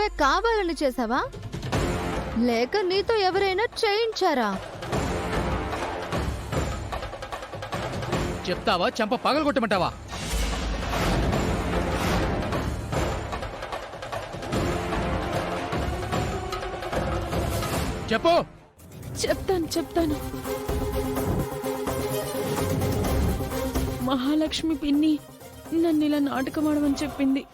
నువ్వే కావాలని చేసావా లేక నీతో ఎవరైనా చేయించారా? చెప్తావా చెంప పగలగొట్టమంటావా? చెప్పు. చెప్తాను. మహాలక్ష్మి పిన్ని నన్ను ఇలా నాటకం ఆడమని చెప్పింది.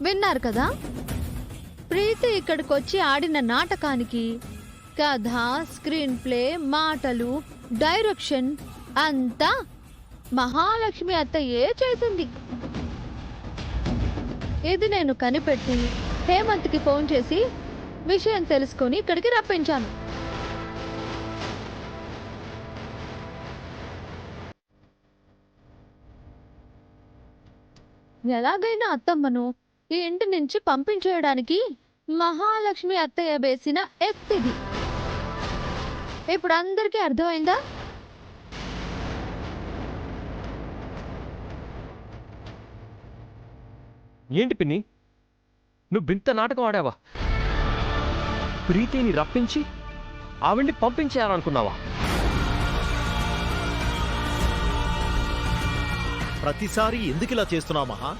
విన్నారు కదా, ప్రీతి ఇక్కడికొచ్చి ఆడిన నాటకానికి కథ, స్క్రీన్ ప్లే, మాటలు, డైరెక్షన్ అంతా మహాలక్ష్మి అత్తయ్యే చేసింది. ఇది నేను కనిపెట్టి హేమంత్కి ఫోన్ చేసి విషయం తెలుసుకొని ఇక్కడికి రప్పించాను. ఎలాగైనా అత్తమ్మను ఈ ఇంటి నుంచి పంపించేయడానికి మహాలక్ష్మి అత్తయ్య వేసిన ఎత్తిది. ఇప్పుడు అందరికీ అర్థమైందా? ఏంటి పిన్ని, నువ్వు బింత నాటకం ఆడావా? ప్రీతిని రప్పించి ఆవిడ్ని పంపించేయాలనుకున్నావా? ప్రతిసారి ఎందుకిలా చేస్తున్నావు మహా?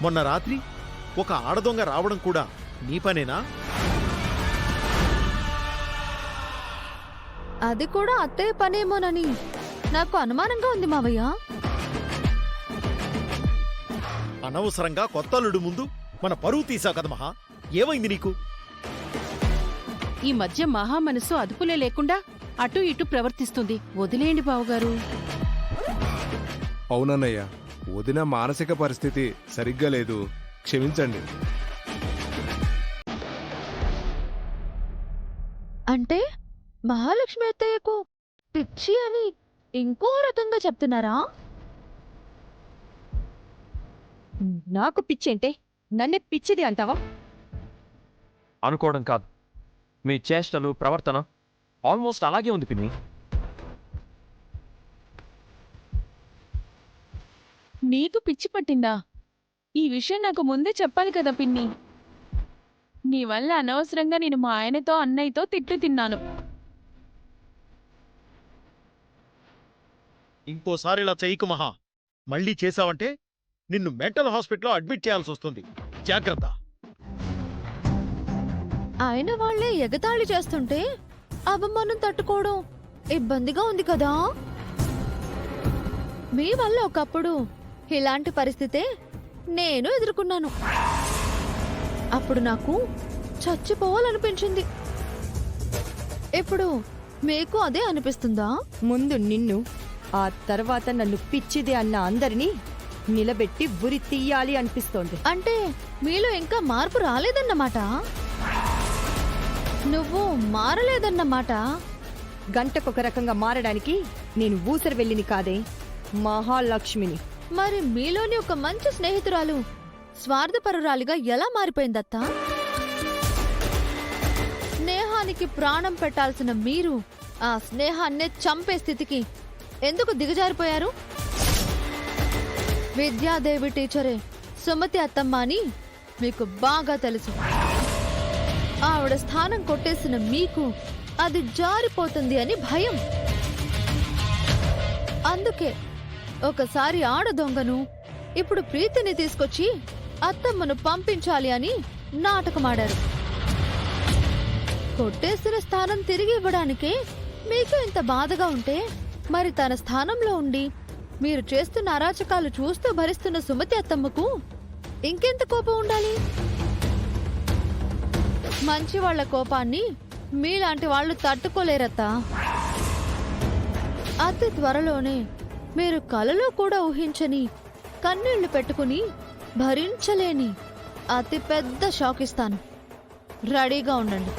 మొన్న రాత్రి ఒక ఆడదొంగ రావడం కూడా నీ పనేనా? అది కూడా అత్తయ్య పనేమోనని నాకు అనుమానంగా ఉంది మావయ్య. అనవసరంగా కొత్తల్లుడు ముందు మన పరువు తీసావు కదా మహా. ఏమైంది నీకు? ఈ మధ్య మహా మనసు అదుపులే లేకుండా అటు ఇటు ప్రవర్తిస్తుంది. వదిలేయండి బావగారు. అవునన్నయ్య, వదిన మానసిక పరిస్థితి సరిగ్గా లేదు, క్షమించండి. అంటే మహాలక్ష్మి అత్తయ్యకు పిచ్చి అని ఇంకో రకంగా చెప్తున్నారా? నాకు పిచ్చి అంటే నన్నే పిచ్చిది అంటావా? అనుకోవడం కాదు, మీ చేష్టలు, ప్రవర్తన ఆల్మోస్ట్ అలాగే ఉంది పిన్ని. నీకు పిచ్చి పట్టిందా? ఈ విషయం నాకు ముందే చెప్పాలి కదా పిన్ని. నీ వల్ల అనవసరంగా నేను మా ఆయనతో అన్నయ్యతో తిట్లు తిన్నాను. ఇంకోసారి ఇలా చెయ్యకు మహా. మళ్ళీ చేసావంటే నిన్ను మెంటల్ హాస్పిటల్లో అడ్మిట్ చేయాల్సి వస్తుంది. జాగ్రత్త. ఆయన వాళ్లే ఎగతాళి చేస్తుంటే అవమానం తట్టుకోవడం ఇబ్బందిగా ఉంది కదా. మీ వల్ల ఒకప్పుడు ఇలాంటి పరిస్థితే నేను ఎదుర్కొన్నాను. అప్పుడు నాకు చచ్చిపోవాలనిపించింది. ఇప్పుడు మీకు అదే అనిపిస్తుందా? ముందు నిన్ను, ఆ తర్వాత నన్ను పిచ్చిది అన్న అందరినీ నిలబెట్టి ఉరి తీయాలి అనిపిస్తోంది. అంటే మీలో ఇంకా మార్పు రాలేదన్నమాట. నువ్వు మారలేదన్నమాట. గంటకొక రకంగా మారడానికి నేను ఊసరి వెళ్ళిని కాదే, మహాలక్ష్మిని. మరి మీలోని ఒక మంచి స్నేహితురాలు స్వార్థపరురాలిగా ఎలా మారిపోయిందత్తా? స్నేహానికి ప్రాణం పెట్టాల్సిన మీరు ఆ స్నేహాన్నే చంపే స్థితికి ఎందుకు దిగజారిపోయారు? విద్యాదేవి టీచరే సుమతి అత్తమ్మ అని మీకు బాగా తెలుసు. ఆవిడ స్థానం కొట్టేసిన మీకు అది జారిపోతుంది అని భయం. అందుకే ఒకసారి ఆడ దొంగను, ఇప్పుడు ప్రీతిని తీసుకొచ్చి అత్తమ్మను పంపించాలి అని నాటకమాడారు. కొట్టేసిన స్థానం తిరిగి ఇవ్వడానికే మీకు ఇంత బాధగా ఉంటే, మరి తన స్థానంలో ఉండి మీరు చేస్తున్న అరాచకాలు చూస్తూ భరిస్తున్న సుమతి అత్తమ్మకు ఇంకెంత కోపం ఉండాలి? మంచి వాళ్ల కోపాన్ని మీలాంటి వాళ్ళు తట్టుకోలేరత్తా. అతి త్వరలోనే మీరు కలలో కూడా ఊహించని, కన్నీళ్లు పెట్టుకుని భరించలేని అతి పెద్ద షాక్ ఇస్తాను. రెడీగా ఉండండి.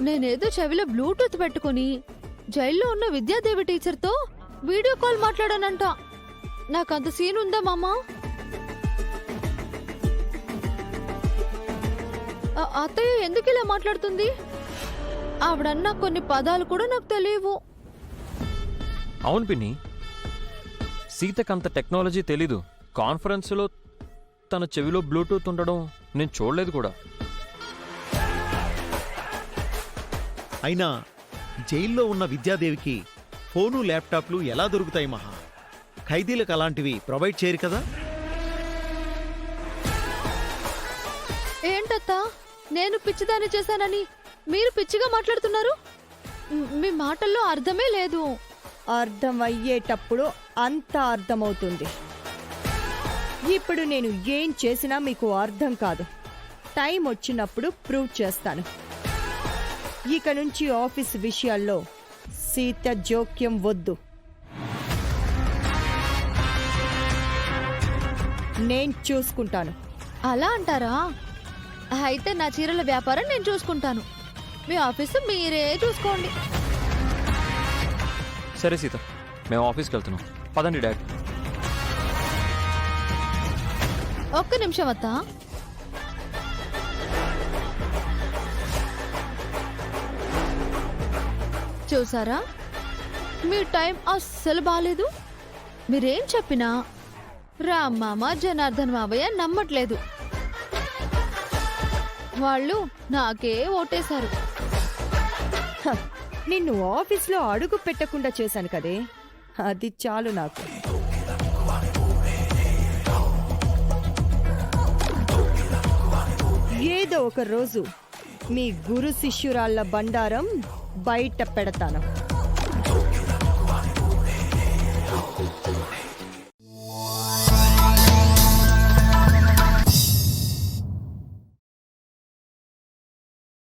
నేనేదో చెవిలో బ్లూటూత్ పెట్టుకుని జైల్లో ఉన్న విద్యాదేవి టీచర్తో వీడియో కాల్ మాట్లాడానంట. నాకంత సీన్ ఉందా మామా? అత్తయ్య ఎందుకు ఇలా మాట్లాడుతుంది? ఆవిడన్న కొన్ని పదాలు కూడా నాకు తెలియవు. అవును పిన్ని, సీతకంత టెక్నాలజీ తెలీదు. కాన్ఫరెన్స్లో తన చెవిలో బ్లూటూత్ ఉండడం నేను చూడలేదు కూడా. అయినా జైల్లో ఉన్న విద్యాదేవికి ఫోను ల్యాప్టాప్లు ఎలా దొరుకుతాయి మహా? ఖైదీలకు అలాంటివి ప్రొవైడ్ చేయరు కదా? ఏంటత్తా, నేను పిచ్చిదాన్ని చేశానని మీరు పిచ్చిగా మాట్లాడుతున్నారు? మీ మాటల్లో అర్థమే లేదు. అర్థమయ్యేటప్పుడు అంతా అర్థమవుతుంది. ఇప్పుడు నేను ఏం చేసినా మీకు అర్థం కాదు. టైం వచ్చినప్పుడు ప్రూవ్ చేస్తాను. ఇక నుంచి ఆఫీస్ విషయాల్లో సీత జోక్యం వద్దు. నేను చూసుకుంటాను. అలా అంటారా? అయితే నా చీరల వ్యాపారం నేను చూసుకుంటాను. మీ ఆఫీసు మీరే చూసుకోండి. సరే సీత, మేము ఆఫీస్కి వెళ్తున్నాం. పదండి డాడ్. ఒక్క నిమిషం అత్తా. చూసారా, మీ టైం అస్సలు బాలేదు. మీరేం చెప్పినా రామ్ మామ, జనార్దన్ మావయ్య నమ్మట్లేదు. వాళ్ళు నాకే ఓటేశారు. హ, నిన్ను ఆఫీస్లో అడుగు పెట్టకుండా చేశాను కదే, అది చాలు నాకు. ఏదో ఒక రోజు మీ గురు శిష్యురాళ్ళ బండారం బయట పెడతాను.